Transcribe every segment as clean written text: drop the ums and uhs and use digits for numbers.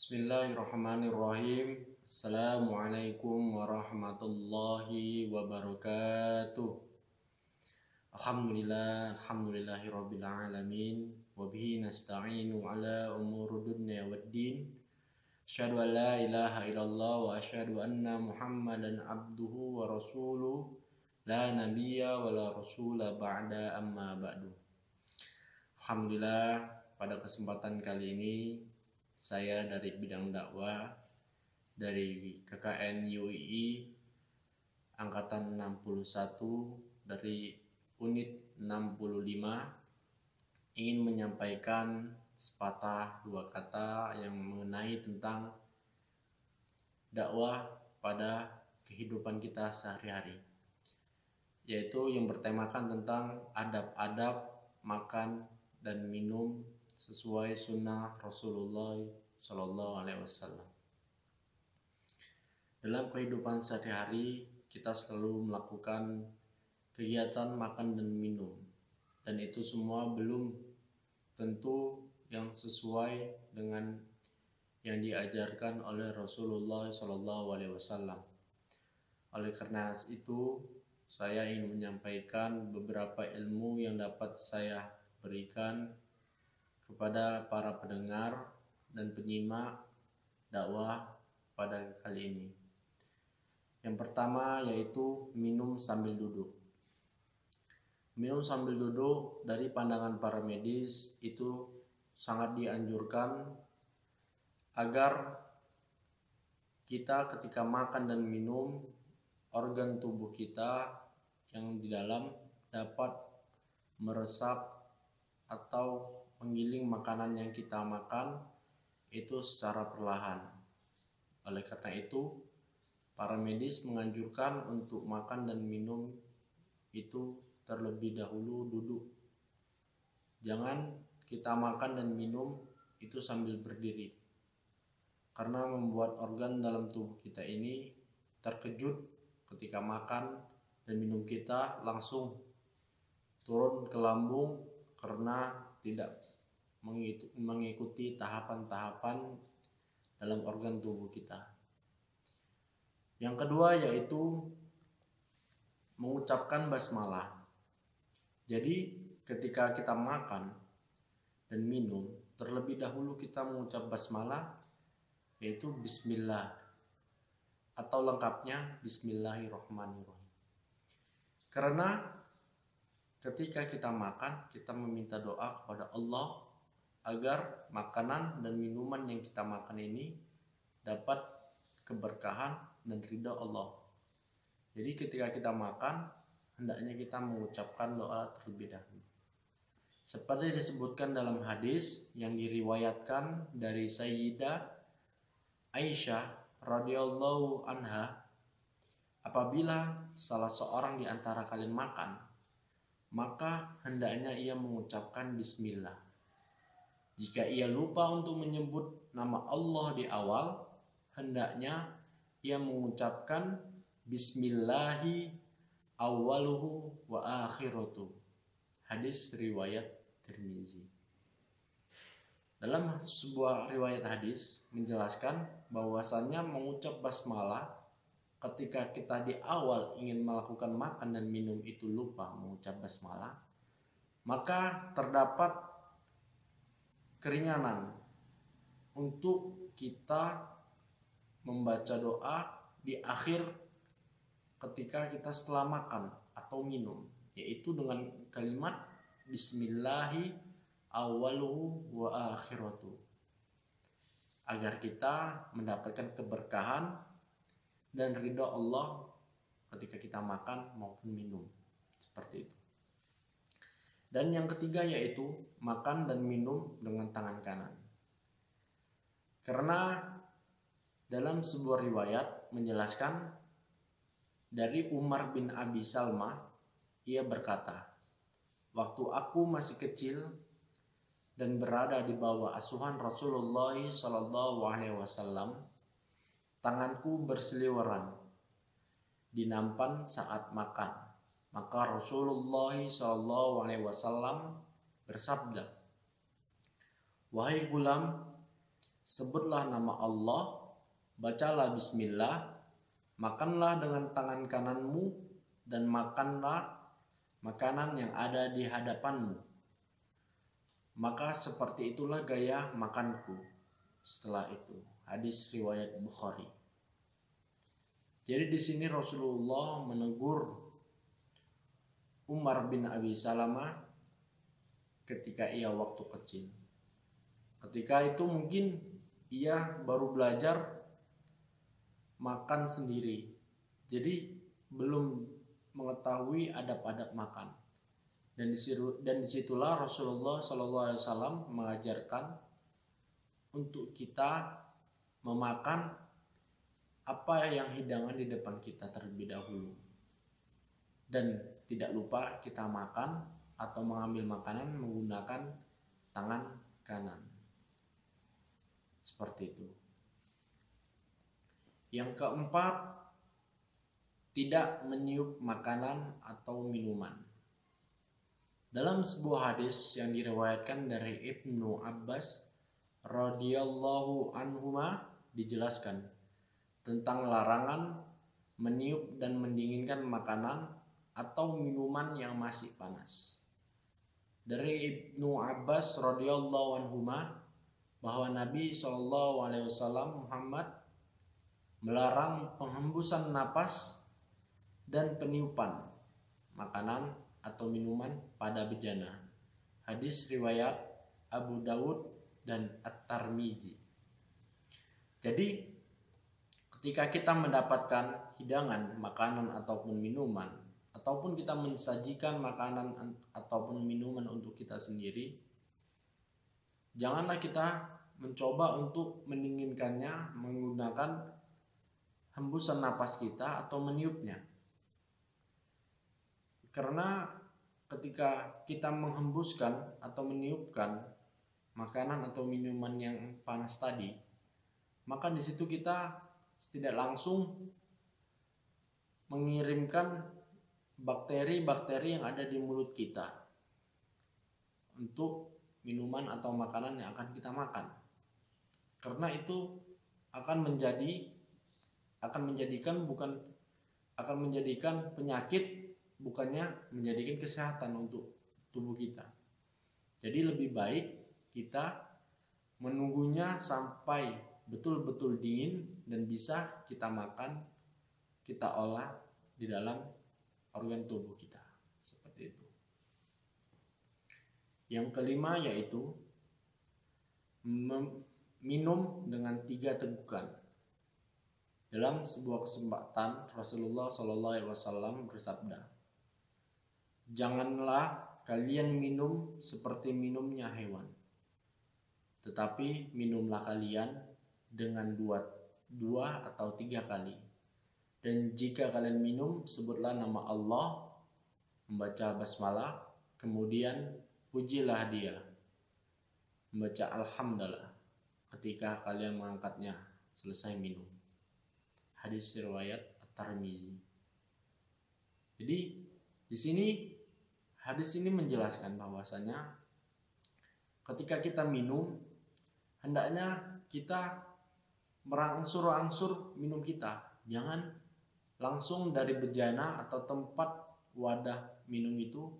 Bismillahirrahmanirrahim. Assalamualaikum warahmatullahi wabarakatuh. Alhamdulillahirabbil alamin wa bihi nasta'inu ala umuri dunya waddin. Asyhadu an la ilaha illallah wa asyhadu anna Muhammadan abduhu wa rasuluh. La nabiyya wa la rasula ba'da amma ba'du. Alhamdulillah, pada kesempatan kali ini saya dari bidang dakwah dari KKN UII angkatan 61 dari unit 65 ingin menyampaikan sepatah dua kata yang mengenai tentang dakwah pada kehidupan kita sehari-hari, yaitu yang bertemakan tentang adab-adab makan dan minum sesuai sunnah Rasulullah Shallallahu Alaihi Wasallam. Dalam kehidupan sehari-hari kita selalu melakukan kegiatan makan dan minum, dan itu semua belum tentu yang sesuai dengan yang diajarkan oleh Rasulullah Shallallahu Alaihi Wasallam. Oleh karena itu, saya ingin menyampaikan beberapa ilmu yang dapat saya berikan kepada para pendengar dan penyimak dakwah pada kali ini. Yang pertama yaitu minum sambil duduk. Minum sambil duduk dari pandangan para medis itu sangat dianjurkan agar kita ketika makan dan minum, organ tubuh kita yang di dalam dapat meresap atau menggiling makanan yang kita makan itu secara perlahan. Oleh karena itu, para medis menganjurkan untuk makan dan minum itu terlebih dahulu duduk. Jangan kita makan dan minum itu sambil berdiri, karena membuat organ dalam tubuh kita ini terkejut ketika makan dan minum kita langsung turun ke lambung karena tidak mengikuti tahapan-tahapan dalam organ tubuh kita. Yang kedua yaitu mengucapkan basmalah. Jadi ketika kita makan dan minum, terlebih dahulu kita mengucap basmalah, yaitu bismillah, atau lengkapnya bismillahirrahmanirrahim. Karena ketika kita makan, kita meminta doa kepada Allah agar makanan dan minuman yang kita makan ini dapat keberkahan dan ridha Allah. Jadi ketika kita makan, hendaknya kita mengucapkan doa terlebih dahulu. Seperti disebutkan dalam hadis yang diriwayatkan dari Sayyidah Aisyah radhiyallahu anha, apabila salah seorang di antara kalian makan, maka hendaknya ia mengucapkan bismillah. Jika ia lupa untuk menyebut nama Allah di awal, hendaknya ia mengucapkan bismillahi awaluhu wa akhiratuh. Hadis riwayat Tirmizi. Dalam sebuah riwayat hadis menjelaskan bahwasannya mengucap basmalah ketika kita di awal ingin melakukan makan dan minum itu lupa mengucap basmalah, maka terdapat keringanan untuk kita membaca doa di akhir ketika kita setelah makan atau minum, yaitu dengan kalimat bismillahi awaluhu wa akhiratuh, agar kita mendapatkan keberkahan dan ridha Allah ketika kita makan maupun minum, seperti itu. Dan yang ketiga yaitu makan dan minum dengan tangan kanan. Karena dalam sebuah riwayat menjelaskan dari Umar bin Abi Salmah, ia berkata, waktu aku masih kecil dan berada di bawah asuhan Rasulullah Shallallahu Alaihi Wasallam, tanganku berseliweran di nampan saat makan. Maka Rasulullah Shallallahu Alaihi Wasallam bersabda, wahai gulam, sebutlah nama Allah, bacalah bismillah, makanlah dengan tangan kananmu, dan makanlah makanan yang ada di hadapanmu. Maka seperti itulah gaya makanku setelah itu. Hadis riwayat Bukhari. Jadi di sini Rasulullah menegur Umar bin Abi Salamah ketika ia waktu kecil. Ketika itu mungkin ia baru belajar makan sendiri. Jadi belum mengetahui adab-adab makan. Dan disitulah Rasulullah SAW mengajarkan untuk kita memakan apa yang hidangan di depan kita terlebih dahulu. Dan tidak lupa kita makan atau mengambil makanan menggunakan tangan kanan. Seperti itu. Yang keempat, tidak meniup makanan atau minuman. Dalam sebuah hadis yang diriwayatkan dari Ibnu Abbas radhiyallahu anhuma dijelaskan tentang larangan meniup dan mendinginkan makanan atau minuman yang masih panas. Dari Ibnu Abbas radhiyallahu anhuma bahwa Nabi SAW Muhammad melarang penghembusan napas dan peniupan makanan atau minuman pada bejana. Hadis riwayat Abu Dawud dan At-Tirmidzi. Jadi ketika kita mendapatkan hidangan makanan ataupun minuman, ataupun kita mensajikan makanan ataupun minuman untuk kita sendiri, janganlah kita mencoba untuk mendinginkannya menggunakan hembusan napas kita atau meniupnya. Karena ketika kita menghembuskan atau meniupkan makanan atau minuman yang panas tadi, maka di situ kita tidak langsung mengirimkan bakteri-bakteri yang ada di mulut kita untuk minuman atau makanan yang akan kita makan. Karena itu akan menjadikan penyakit, bukannya menjadikan kesehatan untuk tubuh kita. Jadi lebih baik kita menunggunya sampai betul-betul dingin dan bisa kita makan, kita olah di dalam organ tubuh kita. Seperti itu. Yang kelima yaitu minum dengan 3 tegukan. Dalam sebuah kesempatan Rasulullah SAW bersabda, "Janganlah kalian minum seperti minumnya hewan, tetapi minumlah kalian dengan dua atau 3 kali. Dan jika kalian minum, sebutlah nama Allah, membaca basmalah, kemudian pujilah Dia, membaca alhamdulillah ketika kalian mengangkatnya selesai minum." Hadis riwayat At-Tirmidzi. Jadi di sini hadis ini menjelaskan bahwasanya ketika kita minum, hendaknya kita merangsur-angsur minum kita. Jangan langsung dari bejana atau tempat wadah minum itu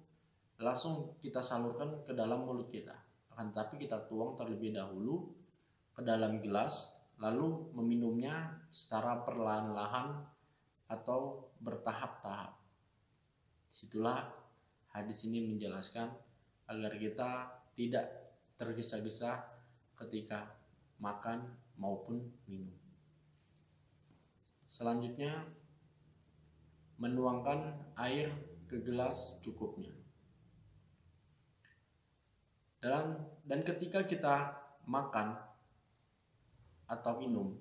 langsung kita salurkan ke dalam mulut kita. Akan tetapi kita tuang terlebih dahulu ke dalam gelas, lalu meminumnya secara perlahan-lahan atau bertahap-tahap. Disitulah hadis ini menjelaskan agar kita tidak tergesa-gesa ketika makan maupun minum. Selanjutnya, menuangkan air ke gelas cukupnya. Dan ketika kita makan atau minum,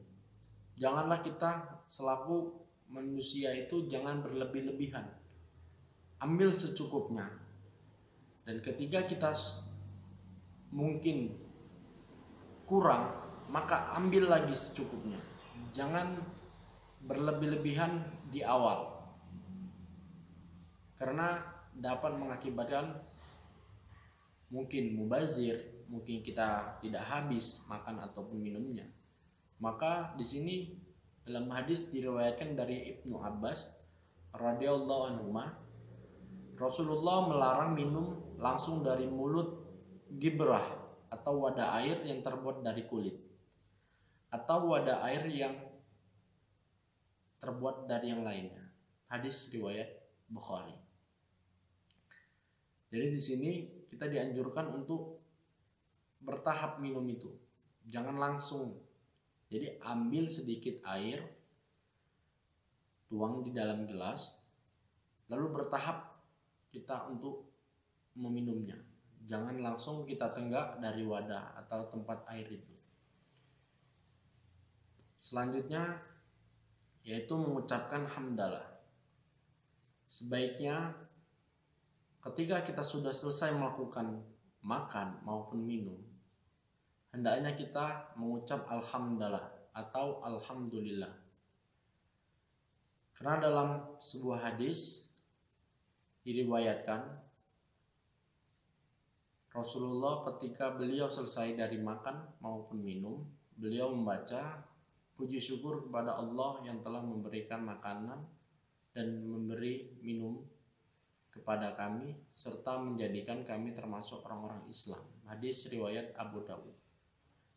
janganlah kita selaku manusia itu jangan berlebih-lebihan. Ambil secukupnya. Dan ketika kita mungkin kurang, maka ambil lagi secukupnya. Jangan berlebih-lebihan di awal, karena dapat mengakibatkan mungkin mubazir, mungkin kita tidak habis makan ataupun minumnya. Maka di sini dalam hadis diriwayatkan dari Ibnu Abbas radhiyallahu anhu, Rasulullah melarang minum langsung dari mulut gibrah atau wadah air yang terbuat dari kulit, atau wadah air yang terbuat dari yang lainnya. Hadis riwayat Bukhari. Jadi di sini kita dianjurkan untuk bertahap minum itu. Jangan langsung. Jadi ambil sedikit air, tuang di dalam gelas, lalu bertahap kita untuk meminumnya. Jangan langsung kita tenggak dari wadah atau tempat air itu. Selanjutnya yaitu mengucapkan hamdalah. Sebaiknya ketika kita sudah selesai melakukan makan maupun minum, hendaknya kita mengucap alhamdulillah atau alhamdulillah. Karena dalam sebuah hadis diriwayatkan Rasulullah ketika beliau selesai dari makan maupun minum, beliau membaca puji syukur kepada Allah yang telah memberikan makanan dan memberi minum kepada kami serta menjadikan kami termasuk orang-orang Islam. Hadis riwayat Abu Dawud.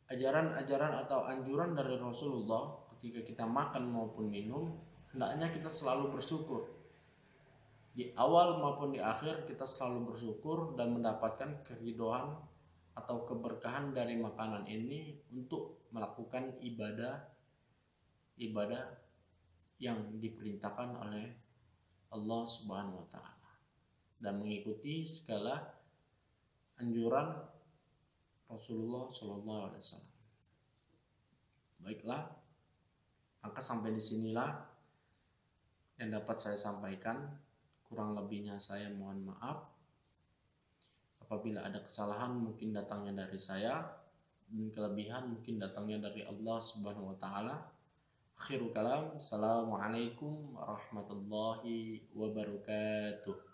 Ajaran-ajaran atau anjuran dari Rasulullah ketika kita makan maupun minum, hendaknya kita selalu bersyukur. Di awal maupun di akhir kita selalu bersyukur dan mendapatkan keridhaan atau keberkahan dari makanan ini untuk melakukan ibadah yang diperintahkan oleh Allah Subhanahu wa taala dan mengikuti segala anjuran Rasulullah Shallallahu alaihi wasallam. Baiklah, maka sampai di sinilah yang dapat saya sampaikan. Kurang lebihnya saya mohon maaf. Apabila ada kesalahan mungkin datangnya dari saya, dan kelebihan mungkin datangnya dari Allah Subhanahu wa taala. Akhirul kalam, assalamualaikum warahmatullahi wabarakatuh.